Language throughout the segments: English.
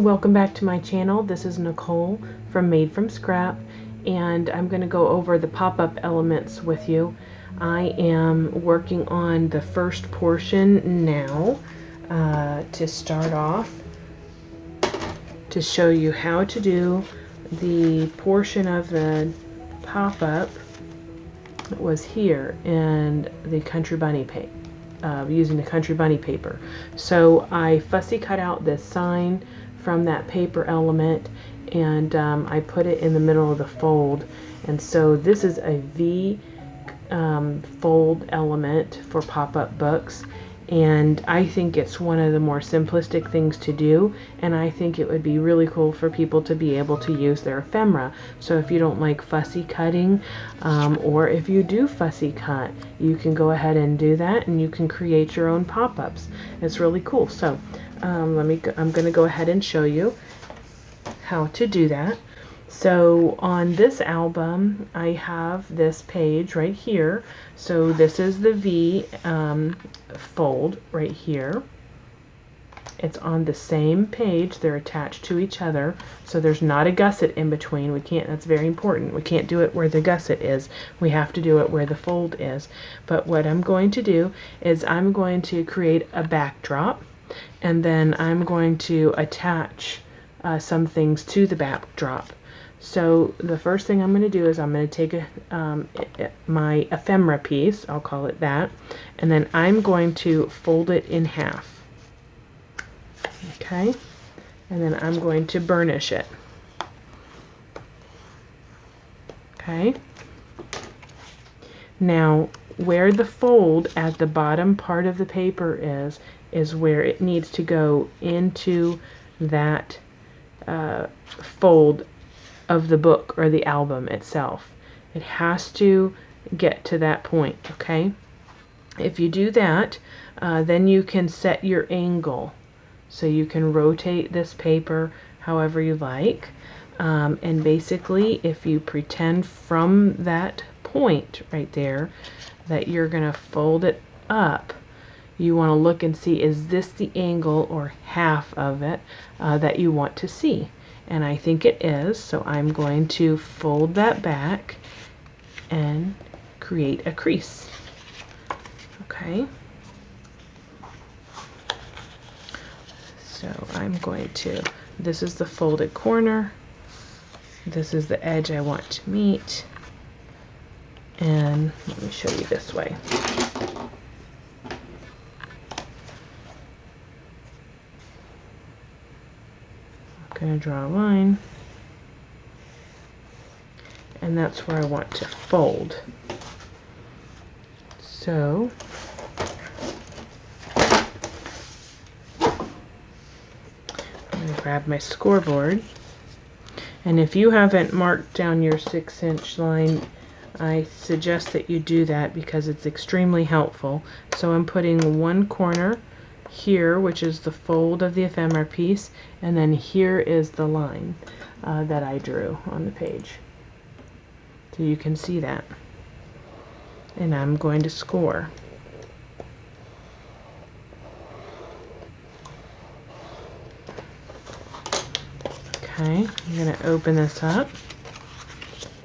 everyone, welcome back to my channel. This is Nicole from Made from Scrap, and I'm going to go over the pop-up elements with you. I am working on the first portion now to start off to show you how to do the portion of the pop-up that was here in the Country Bunny paper. Using the Country Bunny paper. So I fussy cut out this sign from that paper element, and I put it in the middle of the fold. And so this is a V fold element for pop-up books, and I think it's one of the more simplistic things to do, and I think it would be really cool for people to be able to use their ephemera. So if you don't like fussy cutting, or if you do fussy cut, you can go ahead and do that, and you can create your own pop-ups. It's really cool. So I'm going to go ahead and show you how to do that. So on this album, I have this page right here. So this is the V fold right here. It's on the same page. They're attached to each other. So there's not a gusset in between. We can't, that's very important. We can't do it where the gusset is. We have to do it where the fold is. But what I'm going to do is I'm going to create a backdrop, and then I'm going to attach some things to the backdrop. So the first thing I'm going to do is I'm going to take my ephemera piece, I'll call it that, and then I'm going to fold it in half. Okay, and then I'm going to burnish it. Okay, now where the fold at the bottom part of the paper is where it needs to go into that fold of the book or the album itself. It has to get to that point, okay? If you do that, then you can set your angle. So you can rotate this paper however you like. And basically, if you pretend from that point right there that you're going to fold it up, you want to look and see, is this the angle or half of it that you want to see? And I think it is, so I'm going to fold that back and create a crease. Okay. So I'm going to, this is the folded corner, this is the edge I want to meet, and let me show you this way. I'm going to draw a line, and that's where I want to fold. So I'm going to grab my scoreboard, and if you haven't marked down your 6-inch line, I suggest that you do that because it's extremely helpful. So I'm putting one corner here, which is the fold of the ephemera piece, and then here is the line that I drew on the page. So you can see that. And I'm going to score. Okay, I'm going to open this up,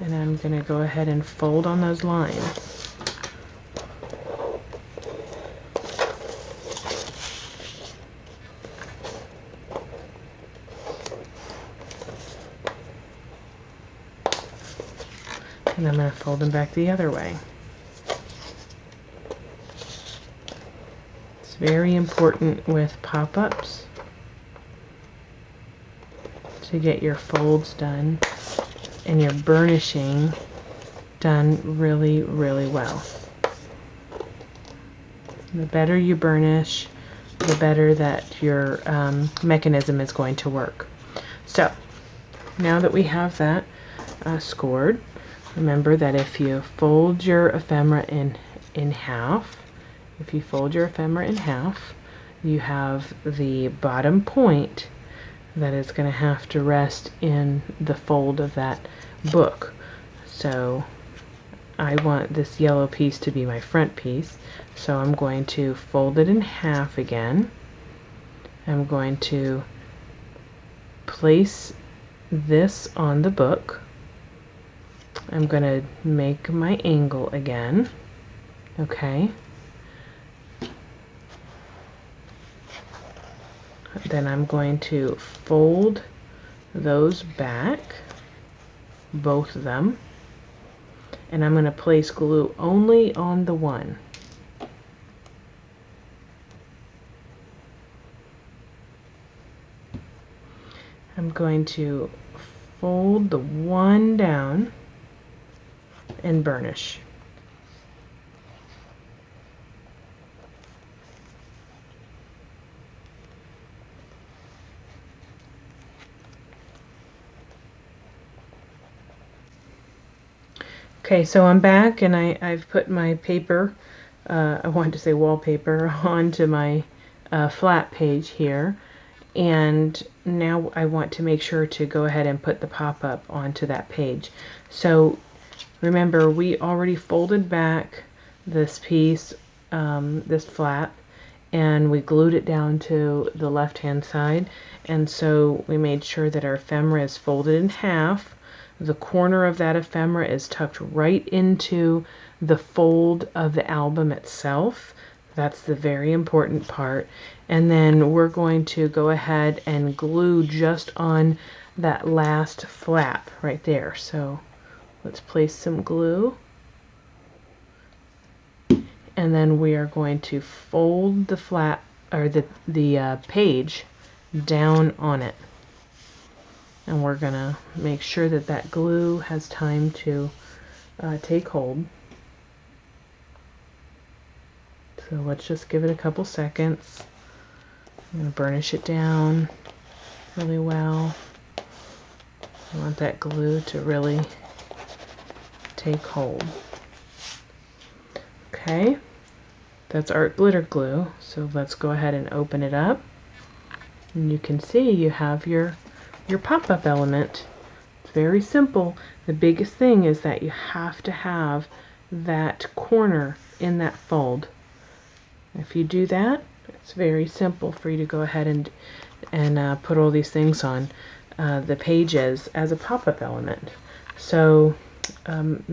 and I'm going to go ahead and fold on those lines. And I'm going to fold them back the other way. It's very important with pop-ups to get your folds done and your burnishing done really, really well. The better you burnish, the better that your mechanism is going to work. So now that we have that scored, remember that if you fold your ephemera in half, you have the bottom point that is going to have to rest in the fold of that book. So I want this yellow piece to be my front piece, so I'm going to fold it in half again. I'm going to place this on the book. I'm going to make my angle again. Okay. Then I'm going to fold those back, both of them, and I'm going to place glue only on the one. I'm going to fold the one down and burnish. Okay, so I'm back and I've put my paper, I wanted to say wallpaper, onto my flat page here. And now I want to make sure to go ahead and put the pop-up onto that page. So remember, we already folded back this piece, this flap, and we glued it down to the left-hand side. And so we made sure that our ephemera is folded in half. The corner of that ephemera is tucked right into the fold of the album itself. That's the very important part. And then we're going to go ahead and glue just on that last flap right there. So let's place some glue. And then we are going to fold the flap, or the page down on it. And we're going to make sure that that glue has time to take hold. So let's just give it a couple seconds. I'm going to burnish it down really well. I want that glue to really take hold. Okay, that's art glitter glue. So let's go ahead and open it up. And you can see you have your pop-up element. It's very simple. The biggest thing is that you have to have that corner in that fold. If you do that, it's very simple for you to go ahead and put all these things on the pages as a pop-up element. So I'm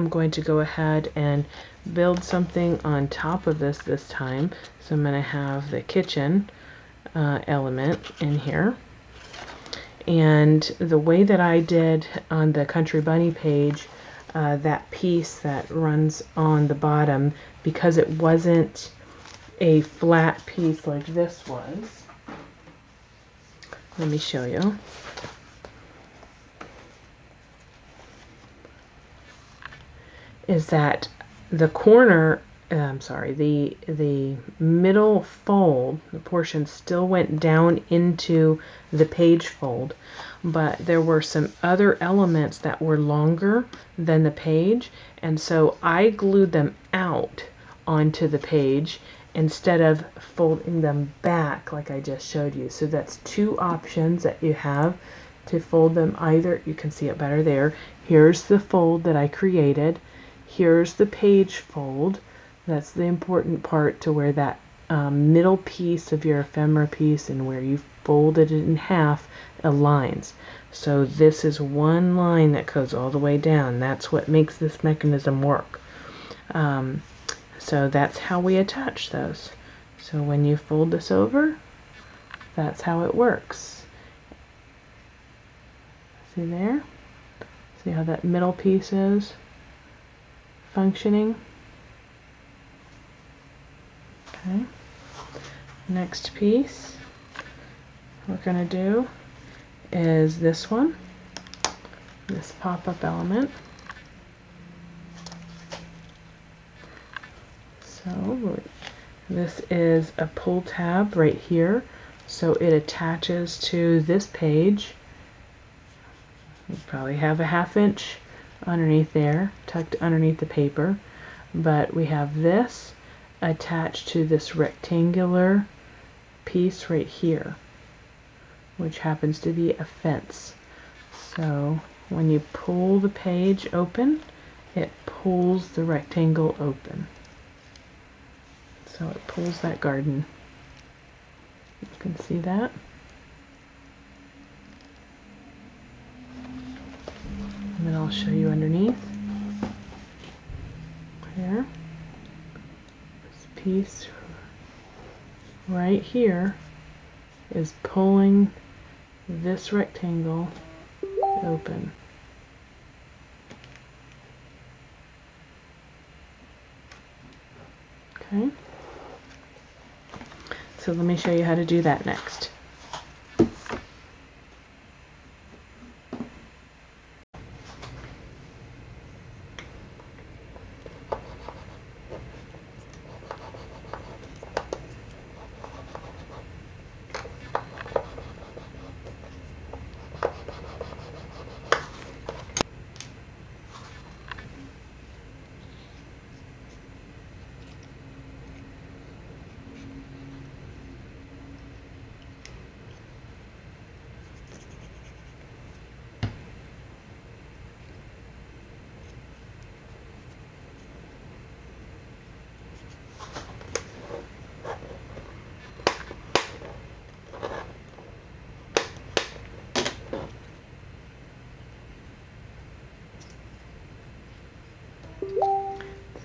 going to go ahead and build something on top of this time. So I'm going to have the kitchen element in here. And the way that I did on the Country Bunny page, that piece that runs on the bottom, because it wasn't a flat piece like this was, let me show you. Is that the corner, the middle fold, the portion still went down into the page fold, but there were some other elements that were longer than the page, and so I glued them out onto the page instead of folding them back like I just showed you. So that's two options that you have to fold them. Either, you can see it better there, here's the fold that I created, here's the page fold. That's the important part, to where that middle piece of your ephemera piece and where you folded it in half aligns. So this is one line that goes all the way down. That's what makes this mechanism work. So that's how we attach those. So when you fold this over, that's how it works. See there? See how that middle piece is functioning? Okay. Next piece we're going to do is this one, this pop-up element. So this is a pull tab right here, so it attaches to this page. You probably have a 1/2 inch underneath there, tucked underneath the paper, but we have this attached to this rectangular piece right here, which happens to be a fence. So when you pull the page open, it pulls the rectangle open. So it pulls that garden. You can see that. show you underneath. Here. This piece right here is pulling this rectangle open. Okay. So let me show you how to do that next.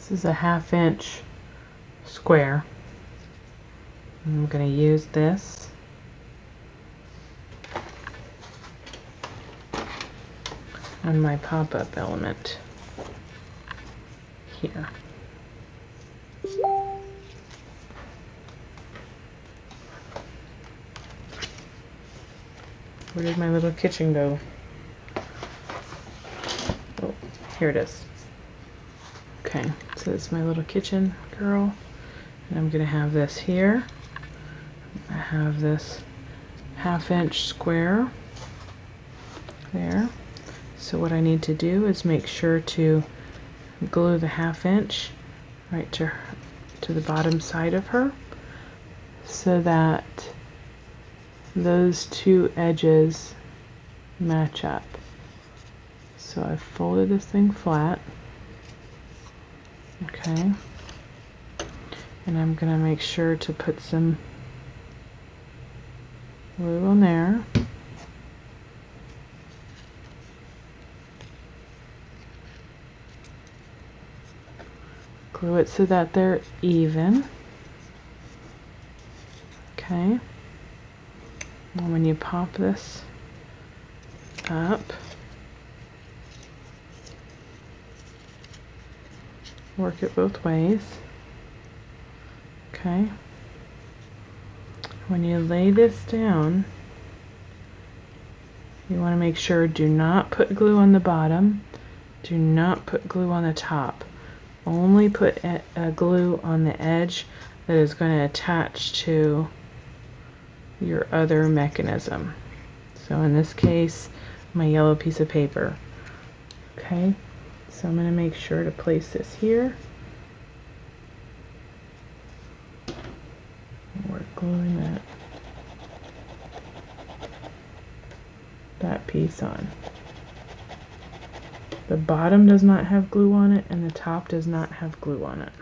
This is a 1/2 inch square. I'm going to use this on my pop-up element here. Where did my little kitchen go? Oh, here it is. Okay, so this is my little kitchen girl, and I'm going to have this here. I have this 1/2 inch square there. So what I need to do is make sure to glue the 1/2 inch right to the bottom side of her, so that those two edges match up. So I've folded this thing flat. Okay, and I'm going to make sure to put some glue on there. Glue it so that they're even. Okay, and when you pop this up, work it both ways. Okay. When you lay this down, you want to make sure, do not put glue on the bottom, do not put glue on the top. Only put glue on the edge that is going to attach to your other mechanism. So in this case, my yellow piece of paper. Okay. So I'm going to make sure to place this here. We're gluing that piece on. The bottom does not have glue on it, and the top does not have glue on it.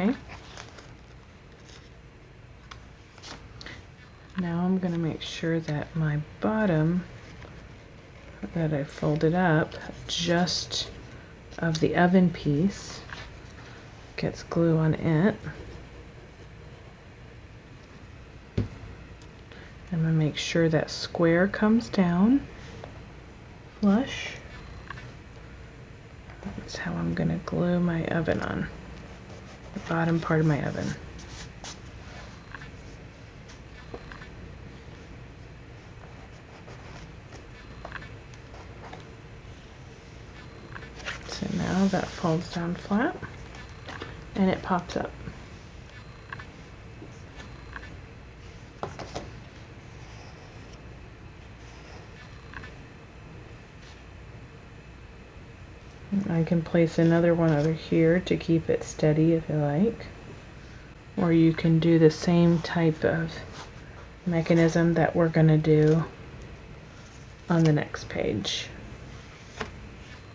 Okay. Now I'm going to make sure that my bottom that I folded up just of the oven piece gets glue on it. I'm going to make sure that square comes down flush. That's how I'm going to glue my oven on. The bottom part of my oven. So now that folds down flat and it pops up. I can place another one over here to keep it steady if you like. Or you can do the same type of mechanism that we're going to do on the next page.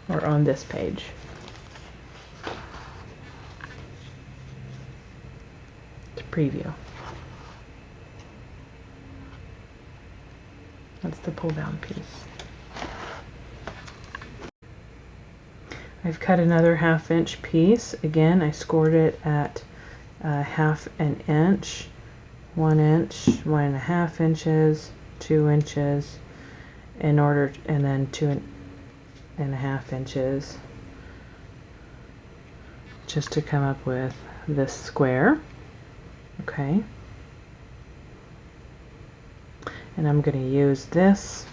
or on this page. To preview. That's the pull down piece. I've cut another 1/2 inch piece. Again, I scored it at 1/2 inch, 1 inch, 1.5 inches, 2 inches, and then 2.5 inches, just to come up with this square. Okay. And I'm going to use this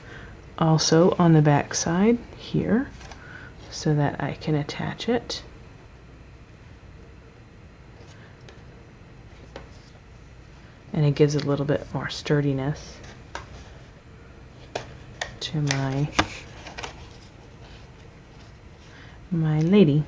also on the back side here, so that I can attach it. And it gives a little bit more sturdiness to my lady.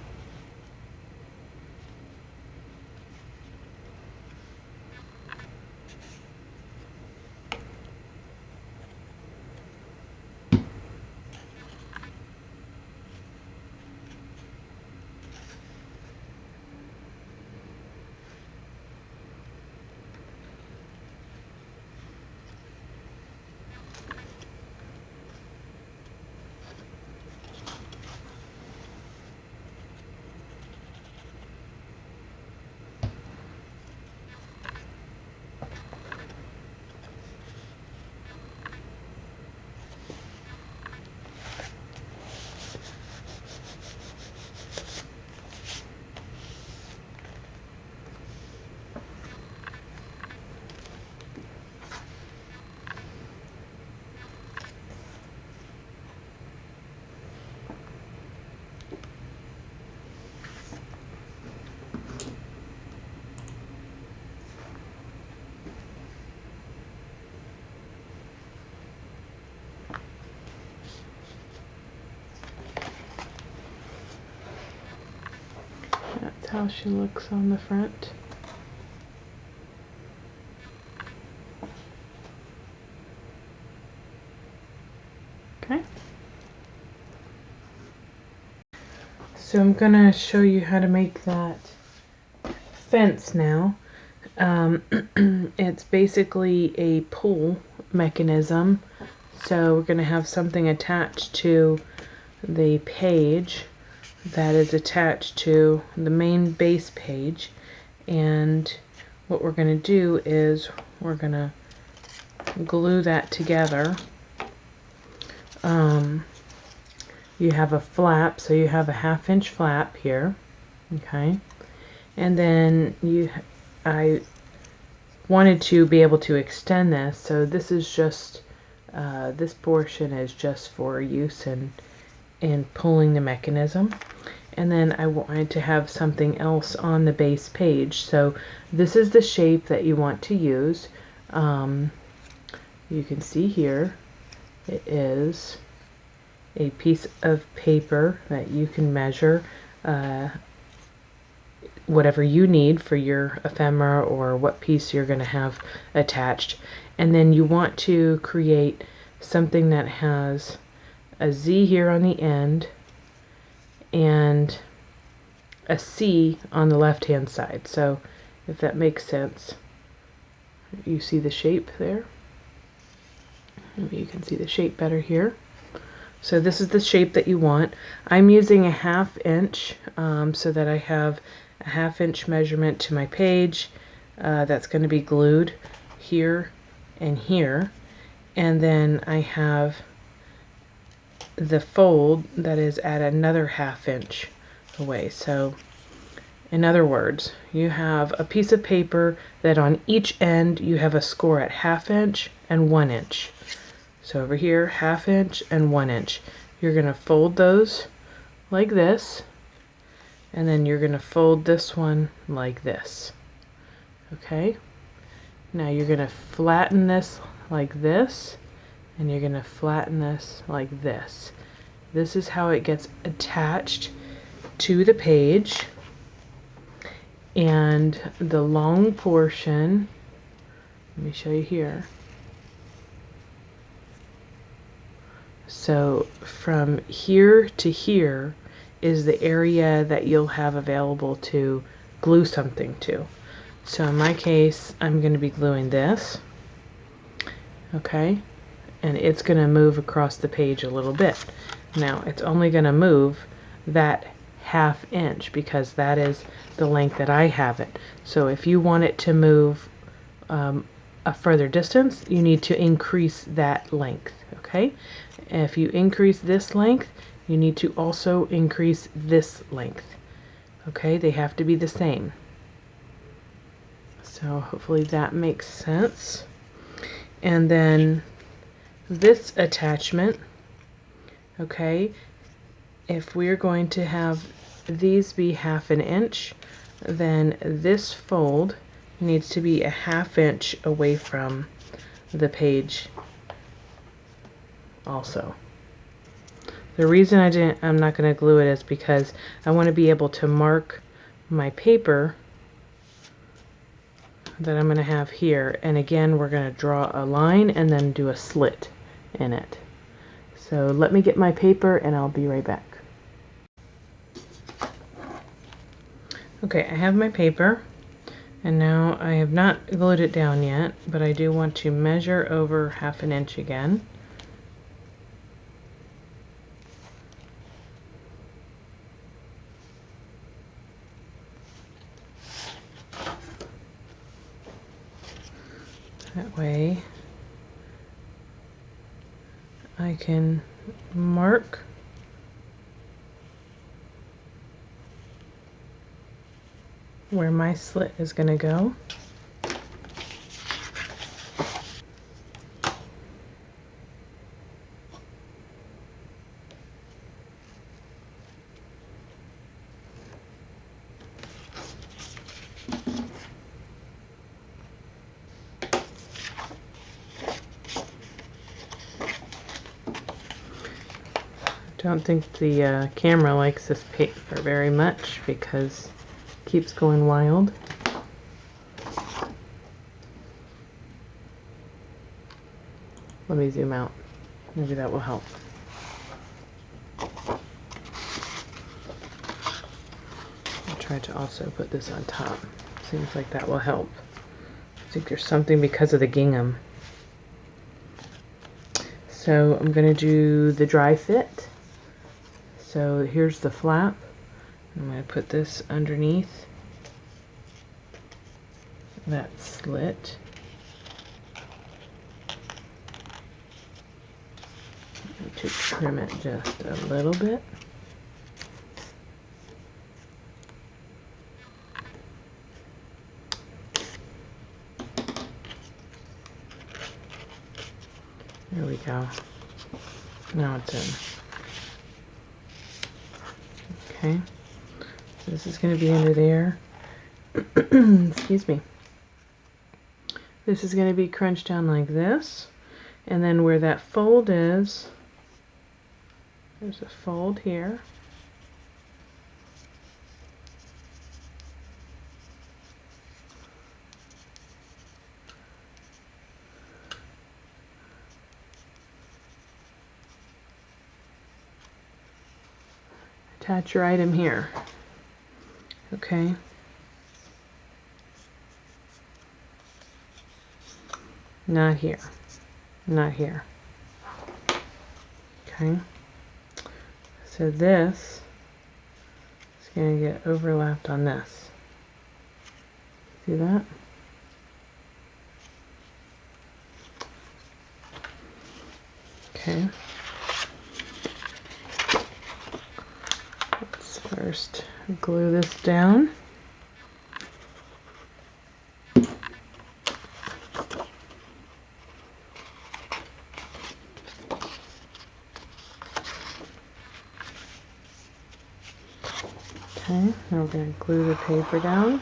That's how she looks on the front. Okay. So I'm going to show you how to make that fence now. It's basically a pull mechanism. So we're going to have something attached to the page that is attached to the main base page, and what we're going to do is we're going to glue that together. You have a flap, so you have a 1/2 inch flap here, okay, and then I wanted to be able to extend this, so this is just this portion is just for use in pulling the mechanism. And then I wanted to have something else on the base page, so this is the shape that you want to use. You can see here it is a piece of paper that you can measure whatever you need for your ephemera or what piece you're going to have attached. And then you want to create something that has a Z here on the end and a C on the left hand side. So if that makes sense, you see the shape there. Maybe you can see the shape better here. So this is the shape that you want. I'm using a 1/2 inch so that I have a 1/2 inch measurement to my page that's going to be glued here and here, and then I have the fold that is at another 1/2 inch away. So in other words, you have a piece of paper that on each end you have a score at 1/2 inch and 1 inch. So over here, 1/2 inch and 1 inch. You're going to fold those like this, and then you're going to fold this one like this. Okay? Now you're going to flatten this like this, and you're going to flatten this like this. This is how it gets attached to the page. And the long portion, let me show you here. So from here to here is the area that you'll have available to glue something to. So in my case, I'm going to be gluing this, okay, and it's going to move across the page a little bit. Now it's only going to move that 1/2 inch because that is the length that I have it. So if you want it to move a further distance, you need to increase that length, okay? If you increase this length, you need to also increase this length, okay? They have to be the same. So hopefully that makes sense. And then this attachment, okay, if we're going to have these be 1/2 inch, then this fold needs to be a 1/2 inch away from the page also. The reason I'm not going to glue it is because I want to be able to mark my paper that I'm going to have here, and again we're going to draw a line and then do a slit in it. So let me get my paper and I'll be right back. Okay, I have my paper, and now I have not glued it down yet, but I do want to measure over 1/2 inch again. That way I can mark where my slit is going to go. Don't think the camera likes this paper very much because it keeps going wild. Let me zoom out. Maybe that will help. I'll try to also put this on top. Seems like that will help. I think there's something because of the gingham. So I'm going to do the dry fit. So here's the flap. I'm going to put this underneath that slit. To trim it just a little bit. There we go. Now it's in. Okay, this is going to be under there. Excuse me. This is going to be crunched down like this, and then where that fold is, there's a fold here. Attach your item here. Okay. Not here. Not here. Okay. So this is going to get overlapped on this. See that? Okay. Let's first glue this down. Okay, now we're going to glue the paper down.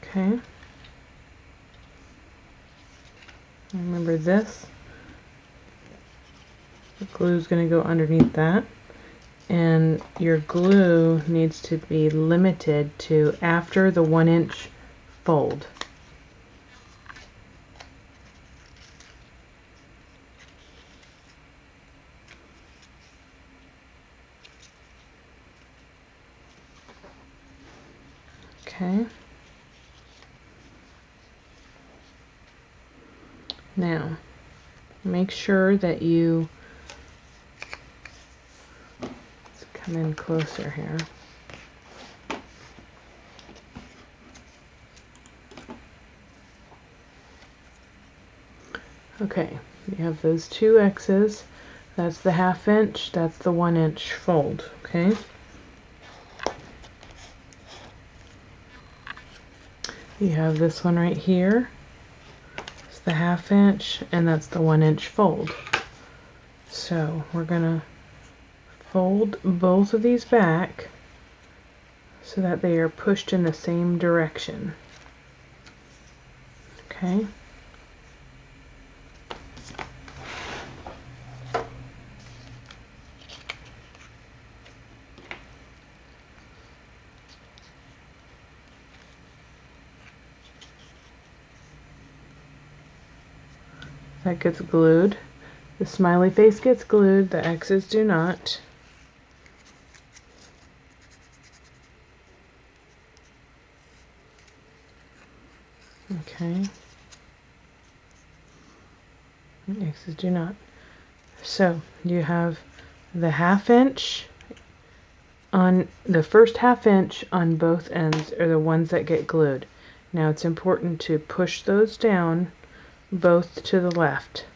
Okay. Remember this The glue is going to go underneath that. And your glue needs to be limited to after the 1-inch fold. Okay. Now, make sure that you come in closer here. Okay, you have those 2 X's. That's the 1/2 inch, that's the 1-inch fold, okay? You have this one right here. It's the 1/2 inch, and that's the 1-inch fold. So we're gonna fold both of these back so that they are pushed in the same direction. Okay. That gets glued. The smiley face gets glued, the X's do not. Okay. X's do not. So you have the 1/2 inch on the first 1/2 inch on both ends are the ones that get glued. Now it's important to push those down both to the left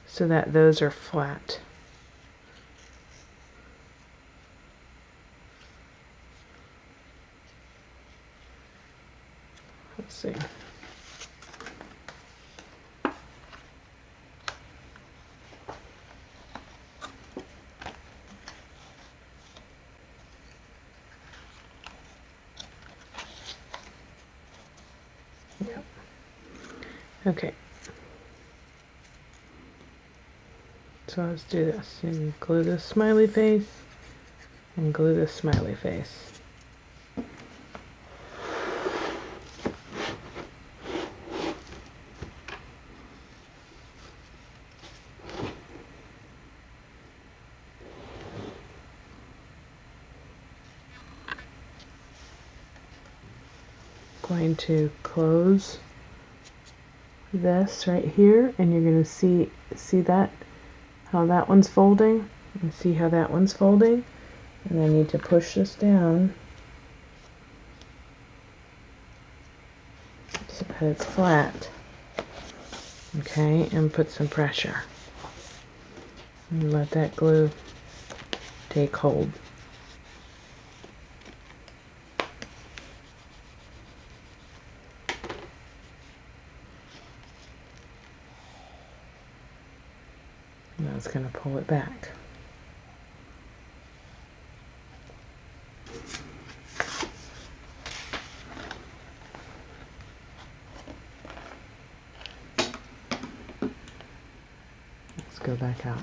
so that those are flat. Let's see. Yep. Okay. So let's do this. You glue this smiley face and glue this smiley face. Going to close this right here, and you're going to see that how that one's folding, and see how that one's folding, and I need to push this down so that it's flat. Okay, and put some pressure and let that glue take hold. Now it's going to pull it back. Let's go back out.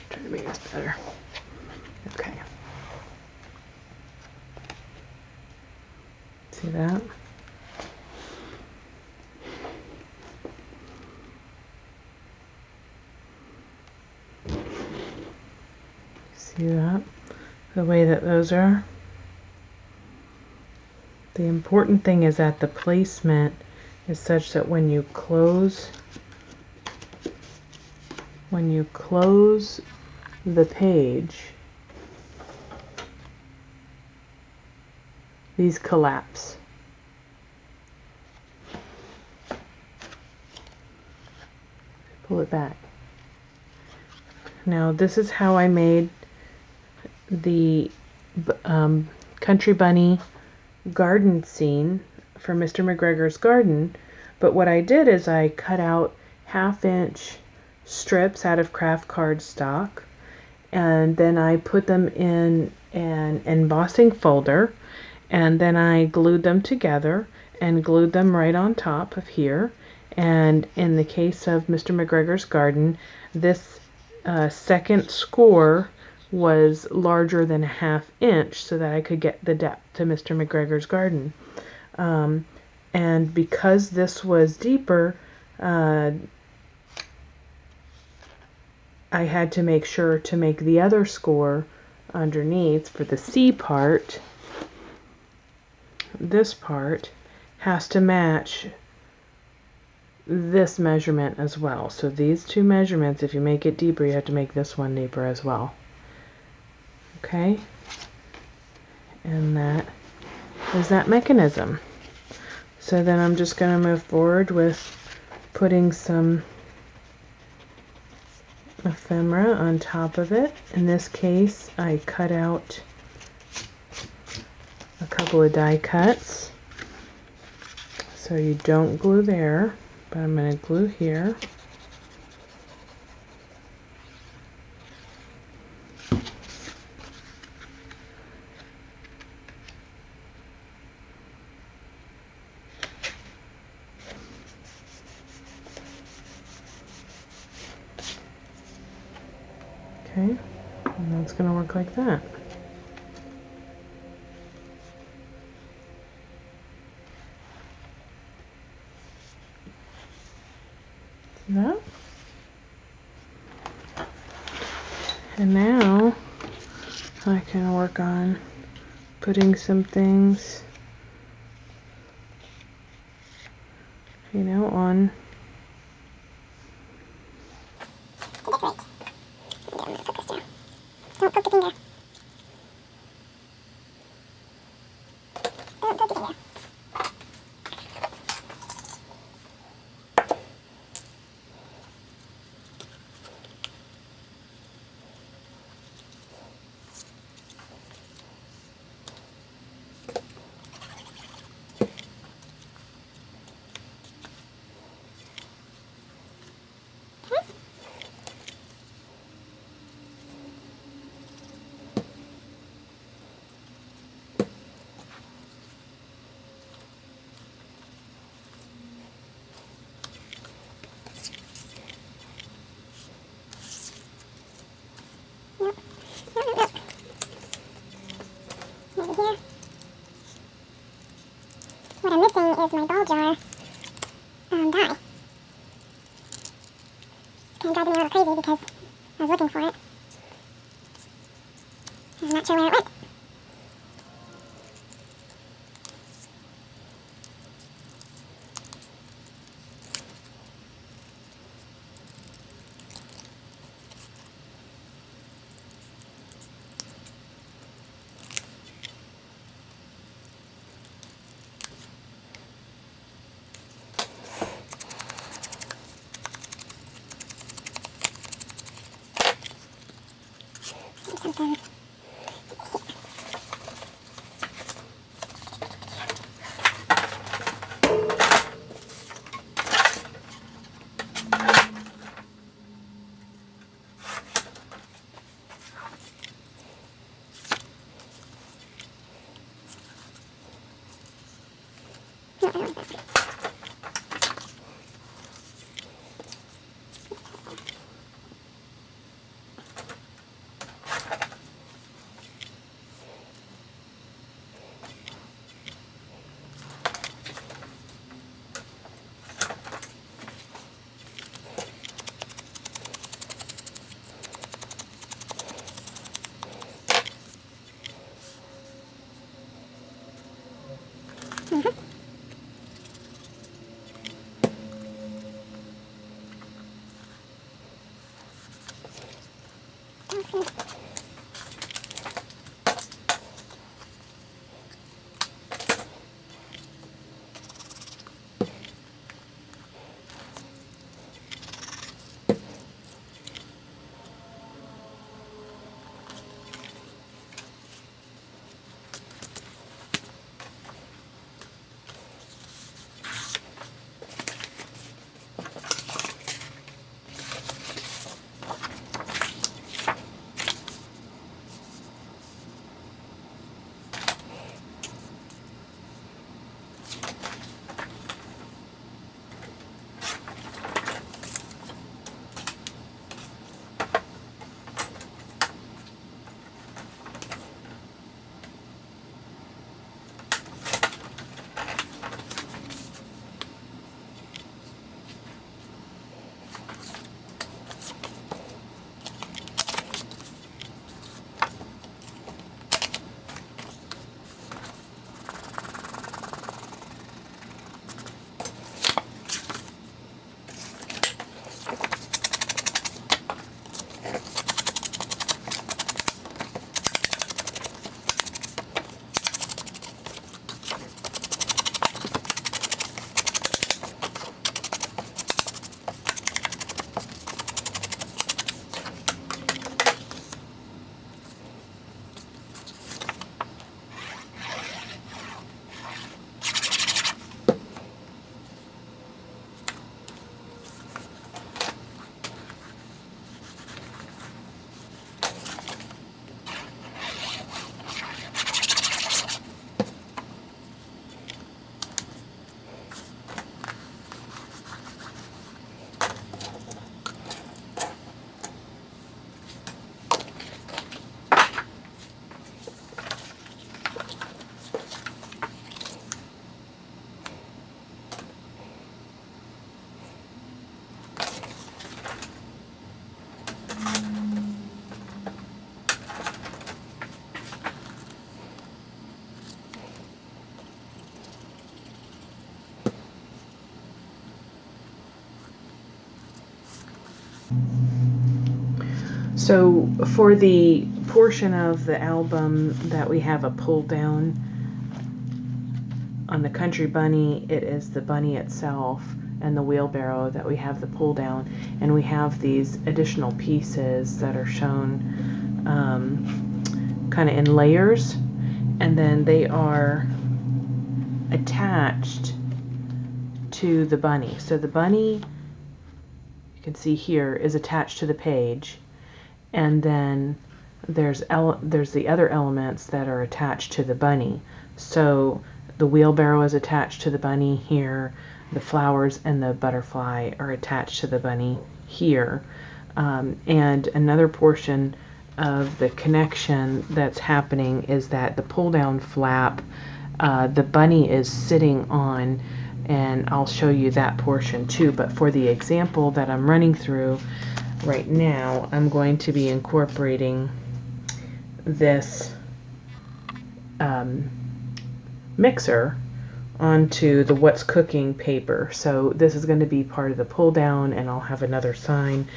Try to make this better. Okay. See that? See that? The way that those are. The important thing is that the placement is such that when you close the page, these collapse. Pull it back. Now this is how I made the Country Bunny garden scene for Mr. McGregor's garden, but what I did is I cut out 1/2 inch strips out of craft cardstock, and then I put them in an embossing folder, and then I glued them together, and glued them right on top of here. And in the case of Mr. McGregor's garden, this second score was larger than a 1/2 inch so that I could get the depth to Mr. McGregor's garden. And because this was deeper, I had to make sure to make the other score underneath for the C part. This part has to match this measurement as well. So these two measurements, if you make it deeper, you have to make this one deeper as well. Okay? And that is that mechanism. So then I'm just going to move forward with putting some ephemera on top of it. In this case, I cut out a couple of die cuts. So you don't glue there, but I'm going to glue here. Okay, and that's going to work like that. See that? And now I can work on putting some things, on. Don't poke the finger. Don't poke the finger. Maybe here. What I'm missing is my ball jar die. Kind of driving me a little crazy because I was looking for it. I'm not sure where it went. Something. No, I don't want that. So for the portion of the album that we have a pull down on the Country Bunny, it is the bunny itself and the wheelbarrow that we have the pull down, and we have these additional pieces that are shown kind of in layers, and then they are attached to the bunny. So the bunny, you can see here, is attached to the page, and then there's the other elements that are attached to the bunny. So the wheelbarrow is attached to the bunny here, the flowers and the butterfly are attached to the bunny here, and another portion of the connection that's happening is that the pull down flap the bunny is sitting on, and I'll show you that portion too. But for the example that I'm running through right now, I'm going to be incorporating this mixer onto the What's Cooking paper. So this is going to be part of the pull down, and I'll have another sign,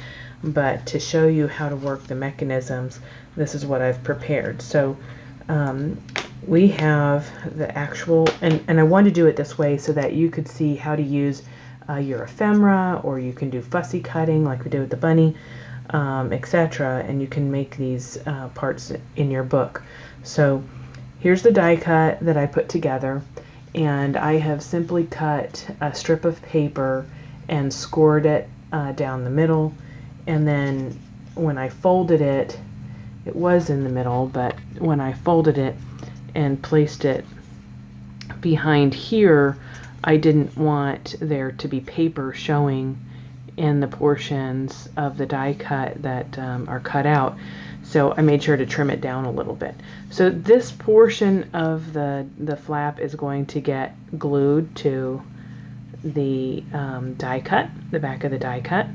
but to show you how to work the mechanisms, this is what I've prepared. So we have the actual, and I wanted to do it this way so that you could see how to use your ephemera, or you can do fussy cutting like we did with the bunny, etc., and you can make these parts in your book. So here's the die cut that I put together, and I have simply cut a strip of paper and scored it down the middle, and then when I folded it, it was in the middle, but when I folded it and placed it behind here, I didn't want there to be paper showing in the portions of the die cut that are cut out. So I made sure to trim it down a little bit. So this portion of the flap is going to get glued to the die cut, the back of the die cut.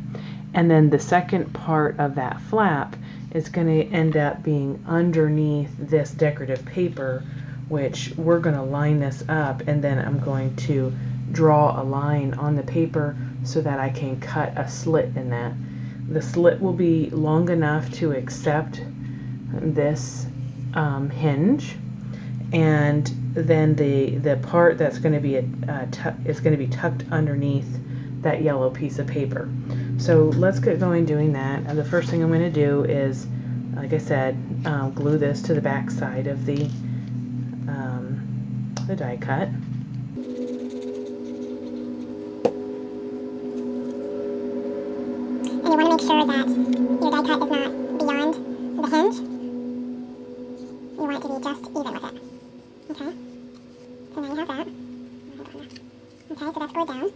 And then the second part of that flap is going to end up being underneath this decorative paper, which we're going to line this up, and then I'm going to draw a line on the paper so that I can cut a slit in that. The slit will be long enough to accept this hinge, and then the part that's going to be is going to be tucked underneath that yellow piece of paper. So let's get going doing that. And the first thing I'm going to do is, like I said, glue this to the back side of the die cut. And you want to make sure that your die cut is not beyond the hinge. You want it to be just even with it. Okay? So now you have that. Okay, so that's glued down.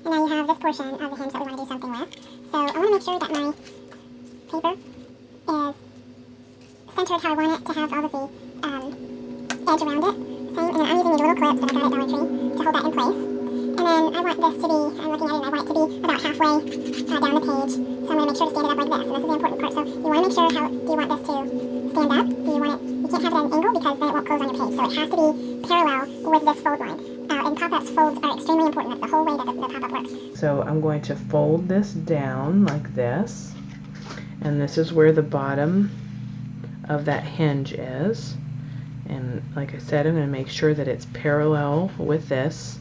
And now you have this portion of the hinge that we want to do something with. So I want to make sure that my paper is centered how I want it to have all of the edge around it. Same, and then I'm using these little clips that I got at Dollar Tree to hold that in place. And then I want this to be, I'm looking at it, and I want it to be about halfway down the page. So I'm going to make sure to stand it up like this. And this is the important part. So you want to make sure, how do you want this to stand up? Do you want it, you can't have it at an angle because then it won't close on your page. So it has to be parallel with this fold line. And Pop-Up's folds are extremely important. That's the whole way that the Pop-Up works. So I'm going to fold this down like this, and this is where the bottom of that hinge is. And like I said, I'm going to make sure that it's parallel with this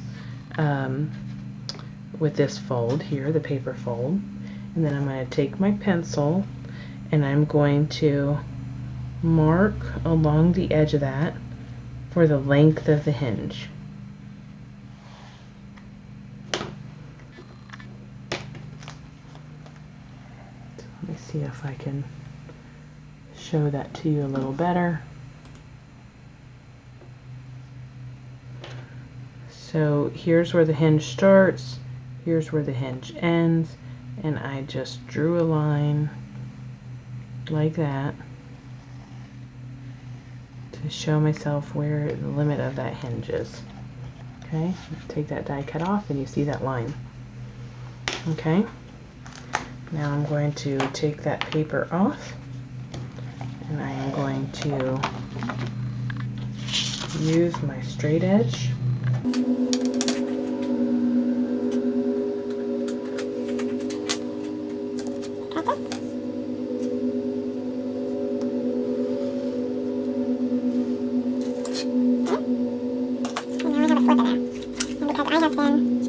fold here, the paper fold. And then I'm going to take my pencil and I'm going to mark along the edge of that for the length of the hinge. Let me see if I can show that to you a little better. So here's where the hinge starts, here's where the hinge ends, and I just drew a line like that to show myself where the limit of that hinge is. Okay, take that die cut off and you see that line. Okay, now I'm going to take that paper off, and I am going to use my straight edge . Got this?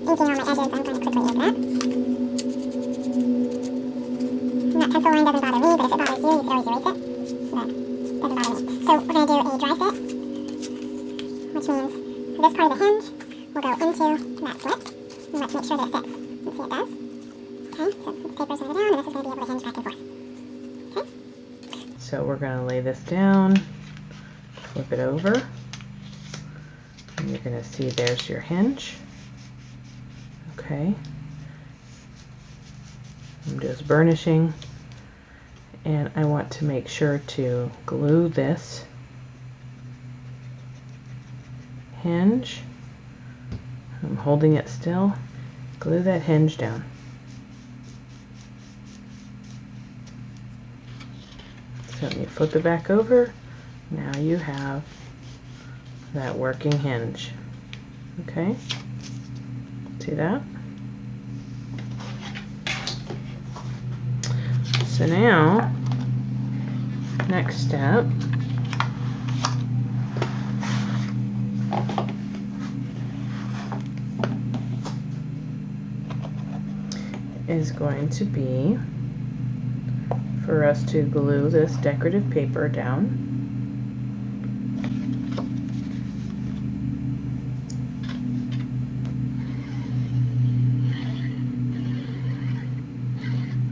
inking on my edges, I'm going to quickly ink that. And that pencil line doesn't bother me, but if it bothers you, you can always erase it. But it doesn't bother me. So we're going to do a dry fit, which means this part of the hinge will go into that slit. And let's make sure that it fits. You see it does. Okay, so this paper's going to go down, and this is going to be able to hinge back and forth. Okay? So we're going to lay this down, flip it over, and you're going to see there's your hinge. Okay. I'm just burnishing, and I want to make sure to glue this hinge. I'm holding it still. Glue that hinge down. So when you flip it back over, now you have that working hinge. Okay? See that? So now, next step is going to be for us to glue this decorative paper down.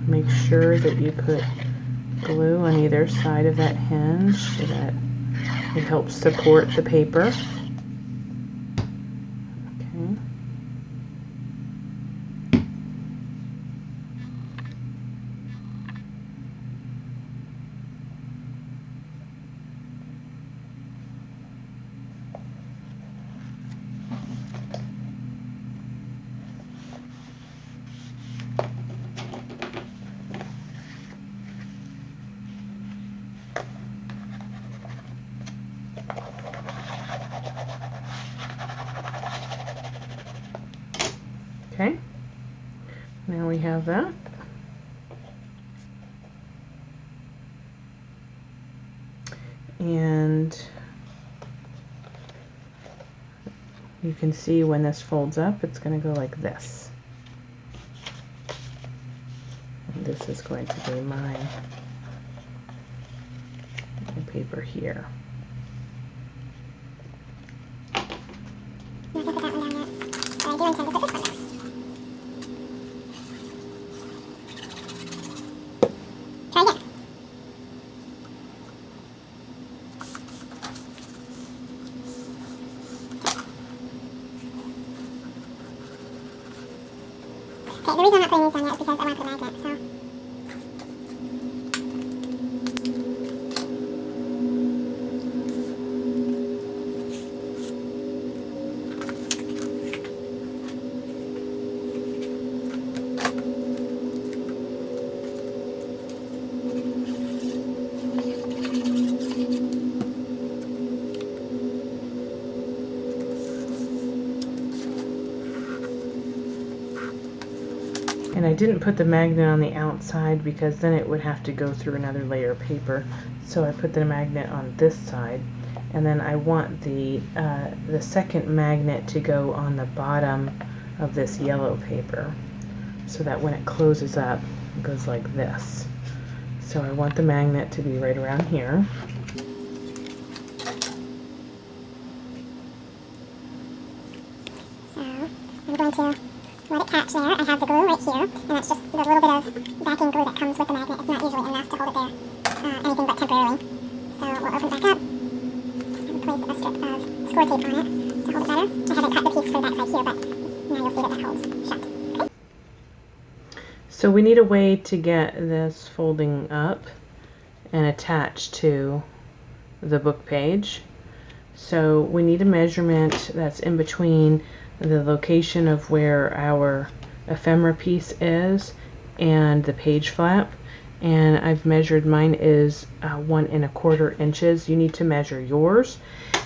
Make sure that you put glue on either side of that hinge so that it helps support the paper. Okay. Okay, now we have that. And you can see when this folds up, it's going to go like this. And this is going to be my paper here. Okay, the reason I'm not putting these down yet is because I want to put a magnet, so. And I didn't put the magnet on the outside because then it would have to go through another layer of paper. So I put the magnet on this side, and then I want the second magnet to go on the bottom of this yellow paper, so that when it closes up, it goes like this. So I want the magnet to be right around here. So I'm going to let it catch there. I have the glue right here, and that's just the little bit of backing glue that comes with the magnet. It's not usually enough to hold it there, anything but temporarily. So we'll open it back up and place a strip of score tape on it to hold it better. I haven't cut the piece for the back side here, but now you'll see that that holds shut. Okay? So we need a way to get this folding up and attached to the book page. So we need a measurement that's in between the location of where our ephemera piece is and the page flap, and I've measured, mine is 1 1/4 inches. You need to measure yours,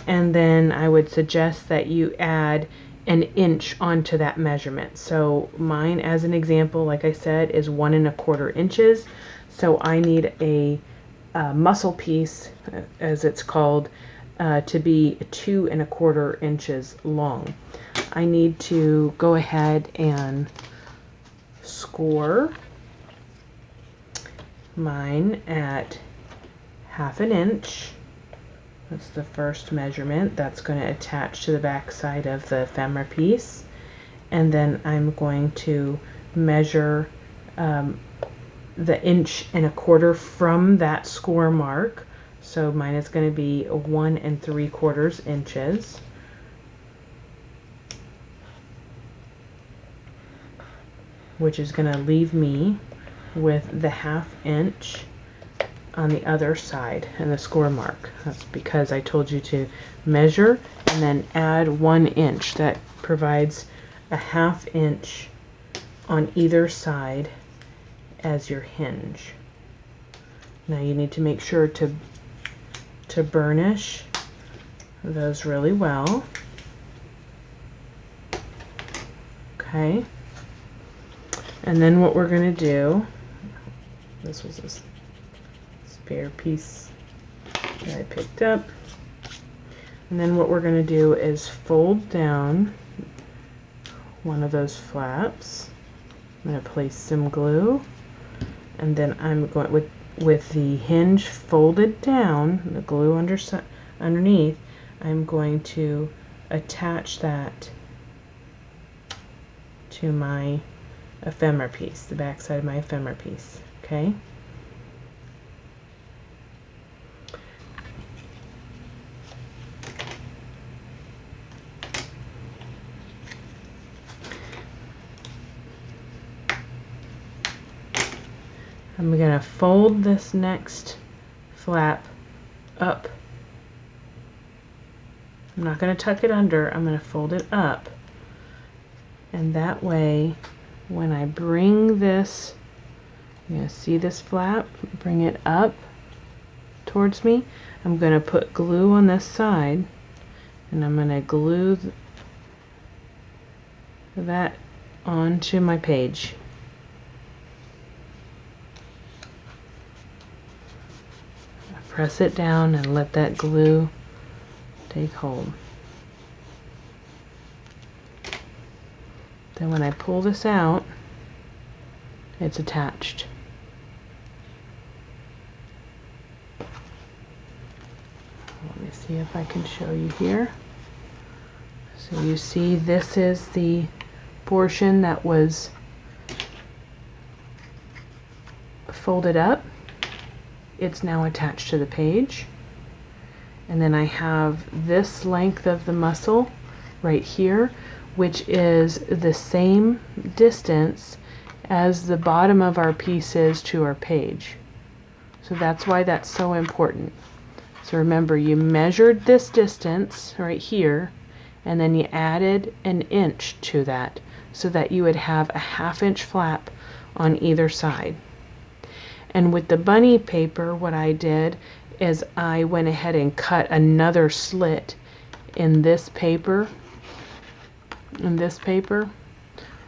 and then I would suggest that you add an inch onto that measurement. So mine, as an example, like I said, is 1 1/4 inches. So I need a muscle piece, as it's called, to be 2 1/4 inches long. I need to go ahead and score mine at 1/2 inch. That's the first measurement. That's going to attach to the back side of the ephemera piece. And then I'm going to measure the 1.25 inches from that score mark. So mine is going to be 1 3/4 inches. Which is going to leave me with the 1/2 inch on the other side and the score mark. That's because I told you to measure and then add 1 inch. That provides a 1/2 inch on either side as your hinge. Now you need to make sure to burnish those really well. Okay. And then what we're going to do, this was a spare piece that I picked up. And then what we're going to do is fold down one of those flaps. I'm going to place some glue, and then I'm going with the hinge folded down, the glue underneath, I'm going to attach that to my ephemera piece, the back side of my ephemera piece. Okay. I'm going to fold this next flap up. I'm not going to tuck it under, I'm going to fold it up. And that way, when I bring this, you're going to see this flap, bring it up towards me. I'm going to put glue on this side, and I'm going to glue that onto my page. Press it down and let that glue take hold. Then when I pull this out, it's attached. Let me see if I can show you here. So you see this is the portion that was folded up. It's now attached to the page. And then I have this length of the muscle right here, which is the same distance as the bottom of our piece is to our page. So that's why that's so important. So remember, you measured this distance right here, and then you added 1 inch to that so that you would have a 1/2 inch flap on either side. And with the bunny paper, what I did is I went ahead and cut another slit in this paper,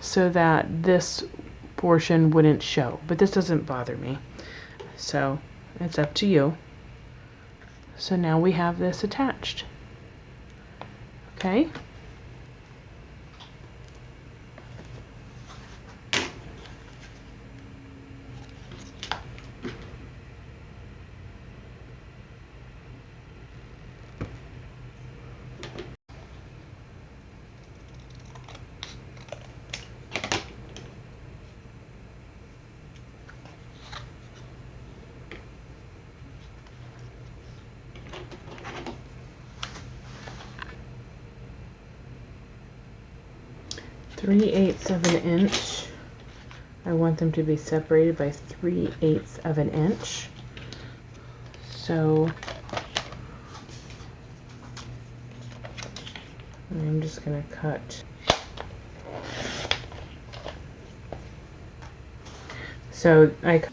so that this portion wouldn't show. But this doesn't bother me, so it's up to you. So now we have this attached. Okay. Three-eighths of an inch. I want them to be separated by 3/8 of an inch. So I'm just going to cut. So I